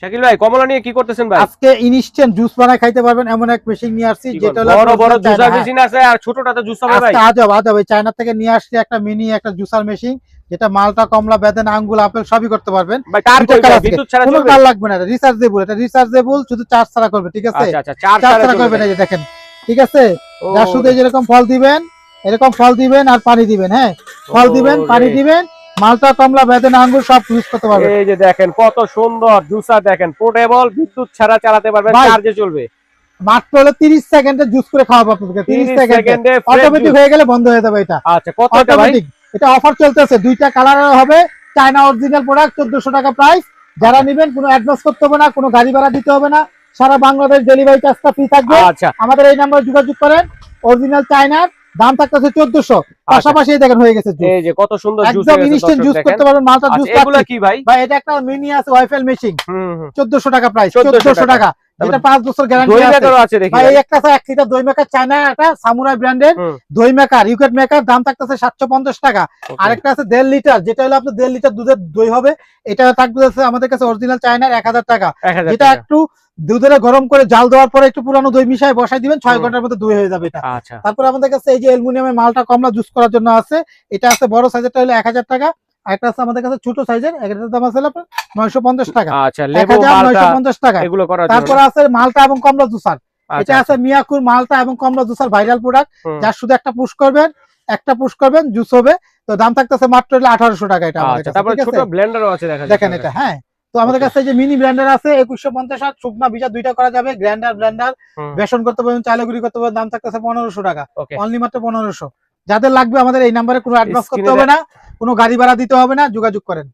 শাকিল ভাই কমলা নিয়ে কি করতেছেন ভাই? আজকে ইনস্ট্যান্ট জুস বানায় খাইতে পারবেন এমন এক মেশিন নিয়ে আসছি, যেটা হলো বড় বড় জুসার মেশিন আছে আর ছোটটাতে জুস হবে ভাই। আজব চায়না থেকে নিয়ে আসছি একটা মিনি একটা জুসার মেশিন, যেটা মালটা, কমলা, বেদানা, আঙ্গুর, আপেল সবই করতে পারবেন। ভাই তার বিদ্যুৎ ছাড়া কোনো চলবে? তার লাগবে না, রিচার্জেবল, এটা রিচার্জেবল, শুধু চার্জ ছাড়া করবে, ঠিক আছে? আচ্ছা চার্জ ছাড়া করবেন, এই যে দেখেন, ঠিক আছে? যার শুধু যেরকম ফল দিবেন, এরকম ফল দিবেন আর পানি দিবেন, হ্যাঁ, ফল দিবেন, পানি দিবেন, মালটা, কমলা, বেদানা, আঙ্গুর সব ইউজ করতে পারবেন। এই যে দেখেন কত সুন্দর জুসার, দেখেন পোর্টেবল, বিদ্যুৎ ছাড়া চালাতে পারবেন, চার্জে চলবে। মাত্র হলো 30 সেকেন্ডে জুস করে খাওয়াবো আপনাদেরকে, 30 সেকেন্ডে অটোমেটিক হয়ে গেলে বন্ধ হয়ে যাবে এটা। আচ্ছা কত এটা ভাই? এটা অফার চলতেছে, দুইটা কালার হবে, চায়না অরিজিনাল প্রোডাক্ট, 1400 টাকা প্রাইস। যারা নেবেন কোনো অ্যাডভান্স করতে হবে না, কোনো গাড়ি ভাড়া দিতে হবে না, সারা বাংলাদেশ ডেলিভারি চার্জটা ফ্রি থাকবে। আচ্ছা আমাদের এই নাম্বারে যোগাযোগ করেন। অরিজিনাল চায়নার দাম থাকতেছে 1400, পাশাপাশি দেখেন হয়ে গেছে জুস। এই যে কত সুন্দর জুস, একদম ইনস্ট্যান্ট জুস করতে পারবেন, মালটা জুস। এগুলা কি ভাই? ভাই এটা একটা মিনি আছে ওয়াইফেল মেশিন, 1400 টাকা প্রাইস, 1400 টাকা, যেটা 5 বছর গ্যারান্টি আছে। ভাই এই একটা 1 লিটার দই মেকার চায়না, এটা সামুরাই ব্র্যান্ডের দই মেকার, ইউকেট মেকার, দাম থাকতেছে 750 টাকা। আরেকটা আছে 1.5 লিটার, যেটা হলো আপনার 1.5 লিটার দুধের দই হবে, এটা থাকতেছে আমাদের কাছে অরিজিনাল চায়নার 1000 টাকা। যেটা একটু দুধের গরম করে জাল দেওয়ার পরে একটু পুরানো দই মিশায় বসাই দিবেন, 6 ঘন্টার মধ্যে দই হয়ে যাবে এটা। তারপর আমাদের কাছে এই যে অ্যালুমিনিয়ামের মালটা কমলা জুস করার জন্য আছে, এটা আছে বড় সাইজেরটা হলো 1000 টাকা, আরেকটা আছে আমাদের কাছে ছোট সাইজের, এটার দাম আছে আপনার 950 টাকা। আচ্ছা লেবু মালটা 950 টাকা এগুলো করার জন্য। তারপর আছে মালটা এবং কমলা জুসার, এটা আছে মিয়াকুর মালটা এবং কমলা জুসার ভাইরাল প্রোডাক্ট, যার শুধু একটা পুশ করবেন জুস হবে। তো দাম থাকতেছে মাত্র 1800 টাকা এটা আমাদের কাছে। তারপর ছোট ব্লেন্ডারও আছে দেখেন এটা, হ্যাঁ। তো আমাদের কাছে যে মিনি ব্লেন্ডার আছে 2150 আর শুকনা ভিজা দুইটা করা যাবে, ব্লেন্ডার বেসন করতে পারবেন, চাইলে গুঁড়ি করতে পারবেন, দাম থাকতেছে 1500 টাকা, অনলি মাত্র 1500। যাদের লাগবে আমাদের এই নাম্বারে কোনো অ্যাডভান্স করতে হবে না, কোনো গাড়ি ভাড়া দিতে হবে না, যোগাযোগ করেন।